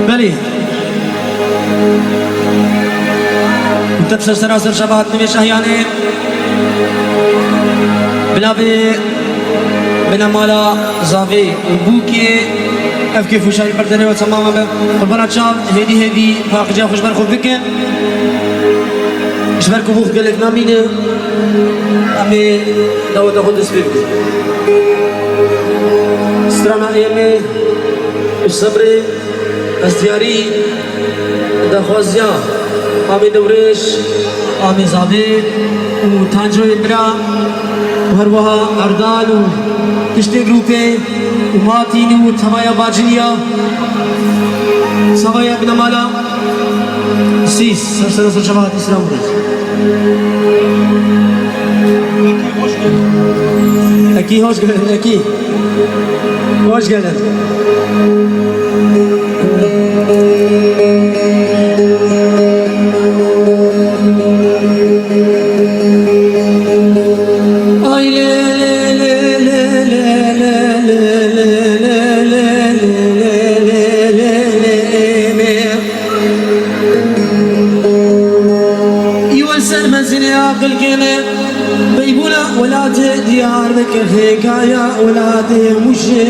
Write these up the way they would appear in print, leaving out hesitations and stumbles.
بله تبصر سراسر شبات نميش أحياني بلابي بنا مالا زافي وبوكي أفكي فوشاي بردني وتماما قربانات شام هدي فاقجا خوش برخو بكن إش بركو بوخ قلق نامينه أمي داود أخد اسبيبك سترانا إيمي الصبري استياري دخوازيا آمي دوريش آمي زابي وتانجو إبرا وهروها أردال وكشتي جروبي وماتيني وتسوايا باجنيا سوايا ابن مالا سيس سرسر شبات إسلام أكي هوش قلن أكي هوش قلن ديار بك حكاية ولادي مشي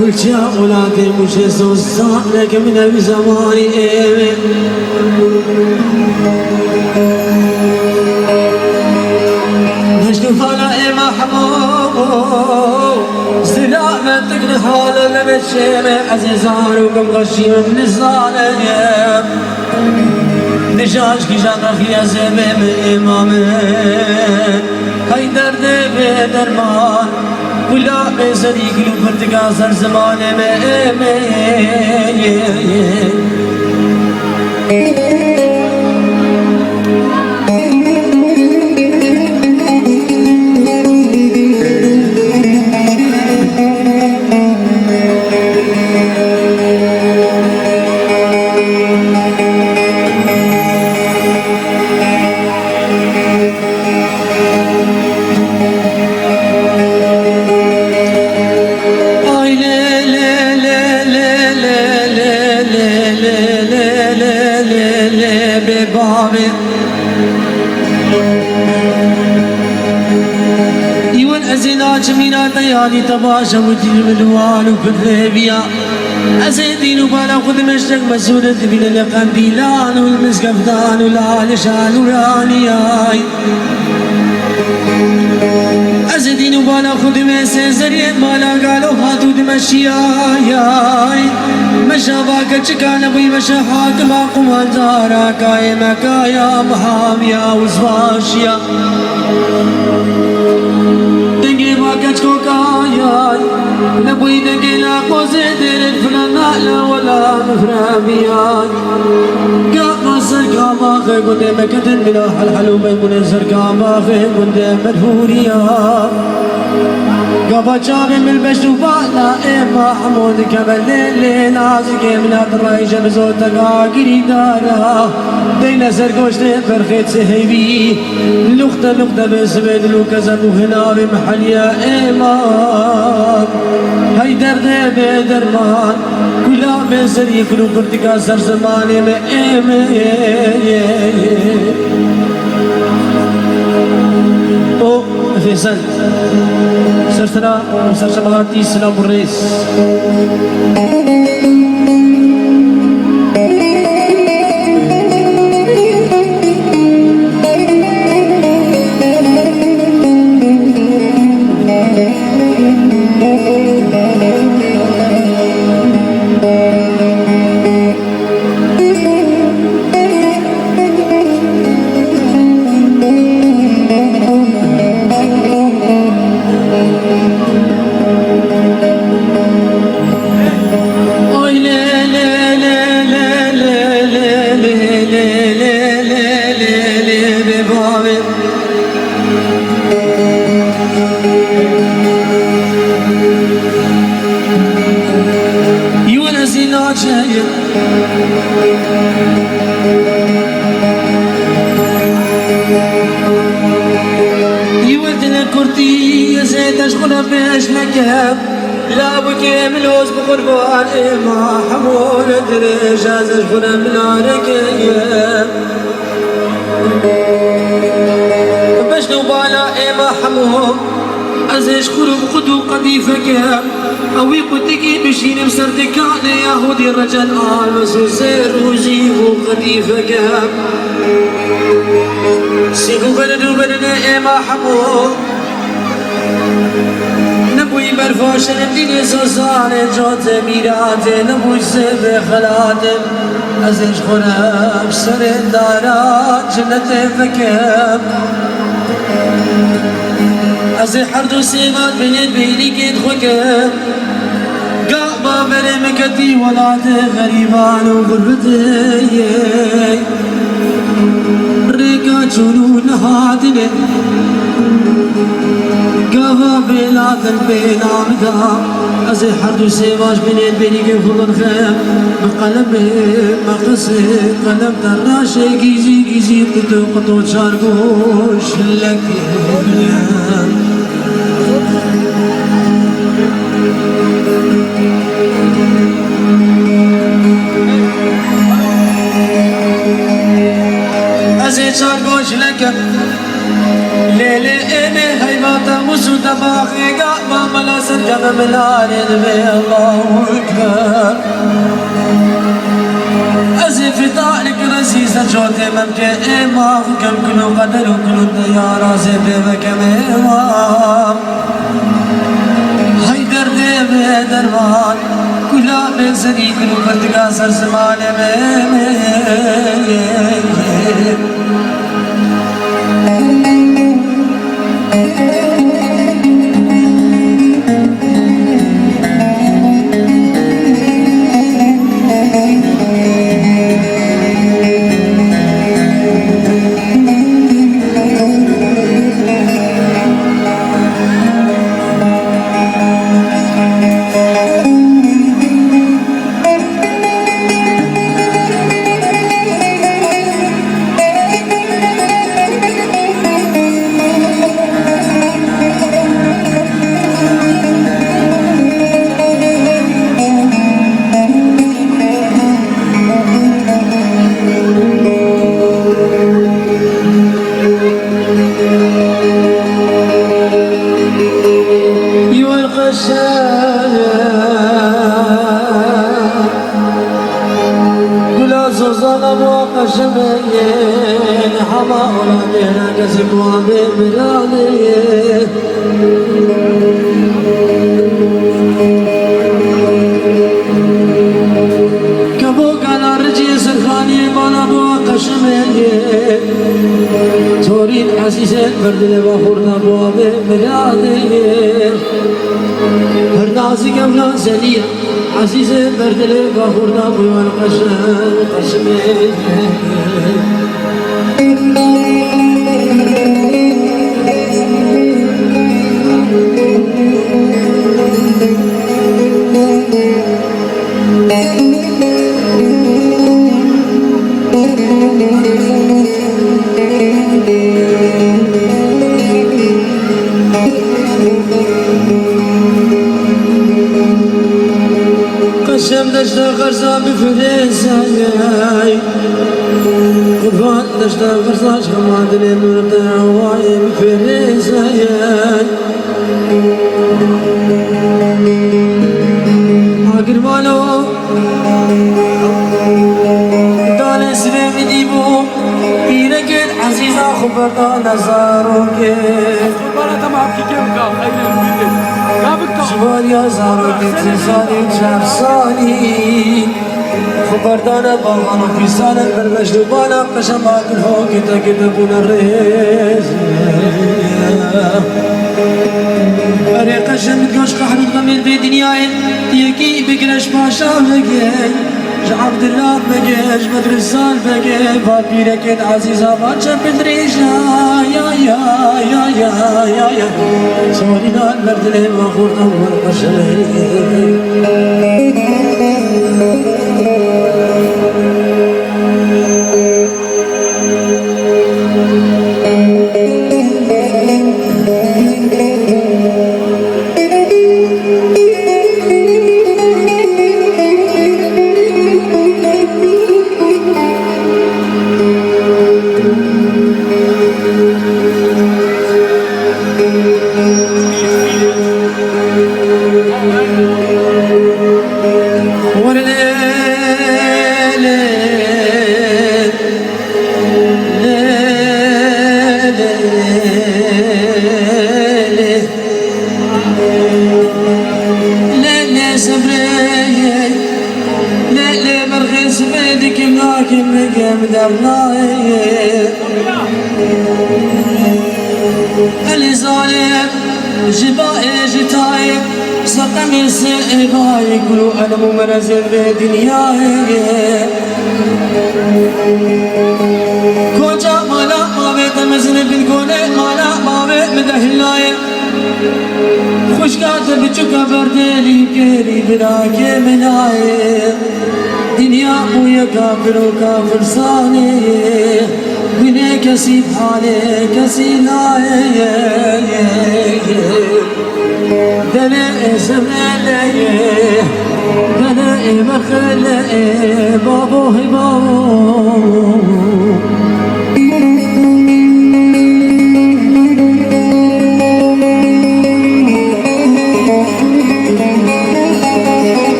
قلت يا ولادي مشي صوصانك من بزماني نشتو فالا محمود سلامتك نحال لبشيمة عزيزان وكم غشي من الظالم نشاش کی جغرافی زمین امامه های درد به درمان ولا بزری کلو پرتگاه سر زمان يون أزينا جمينا تياني تباشا ودين ملوان وكذبيا أزيدين وبالا خذ مشتك مسودة بين القنديلان والمسكفتان والعالشان ورانياي أزيدين وبالا خذ مسي زريت مالا قالوا هاتوا دمشياي مشاباك چکان بوی مشاحاك ما قمان زارا كاي مكايا محاميا وزواشيا دنگي باكت كو كايا نبوي دنگي لا قوزي دير الفلانا لا ولا مفراميا قاقنا سرقا باخي قد مكتن بلا حلحلو بيمون سرقا باخي قد مدهوريا قبا جابي من البشر وبالا إما حمود كبل ليلي نازك من الرئيشة بزوتك عاقري دارا دينا سرقوش فرخيت سهيبي لقطة بسبيد لوكزا وهنا بمحل يا إمام هاي درد بدرمان كلا بسر يكلو برتكا سر زماني में او فيصل سرسرا سرسبغاتي سلام الرئيس خنا بيش نكب لا بكي ملوز بقربان إما حمول دريش عزش خنا من عركيب باش نوبالا إما حمول عزش خروب خدو قديفك أوي قدكي بشين بسردك على يهودي الرجل آلوس وسير وجيبو قديفك سيقو بلدو بلنا إما حمول نبوي برفاش نبدي نسوسان جوت ميرات نبوي سب خلات أزش خراب سر الدارات جنة فكاب أزي حردو سيمات بلد بيلي كيد خكاب قابا برمكتي ولات غريبان وغربتي ريكا جنون هادني قابا بلاد البين عمدا أزي حردو سيماش بلد بيلي كيد خلن بقلب مقصد قلب دراشي جيزي قطو شارقوش لك أزي شارقوش لك ليلي إني هيباتا وسو تباخي قابا ملا سرقب ملاني دبي الله أكبر أزي في طالك رسيسة جوتي ممكن إما وكم كنو قدر وكنو ديارة زي بكم إما هيدر دي بدرمان كلا بزني كنو برتقا سرسمان بردل بخورنا بوابه مراده هر نازی کملا زلیه عزیز بردل بخورنا بوان قشمه قسم دشتا غرزا بفريزاي قربان دشتا غرزا شمادني من دعواي بفريزاي آگر والو دال سرم دیبو پیرکت عزیزا خبردان نزارو که خبرت ما کی کم کا خیلی میده شواریا زارو که سالی چهار سالی خبردان باغان و پیسان بربش دوبانا قشم آگر هو کتا کتا بون الرئیس اره قشم گوش قحرد غمین بی دنیای یکی بگرش پاشا بگی عبد الله بگیش مدرسان بگی با پیرکت عزیزا باچه بدریش یا یا یا یا یا یا سواری دان بردلی و خوردم و قشم كم نجم دبناي اللي ظالم جبائي جتاي سقم السئباي يقولوا أنا ممرزل بدنياي كوجا مالا ما بيت مزن بالقولة مالا ما بيت مدهلاي خوش قاتل بچوكا بردالي كيري براكي مناي دنيا بويا كافر وكافر صاني بني كسي بحالي كسي لاي دلي سمالي دلي بخلي بابو هبابو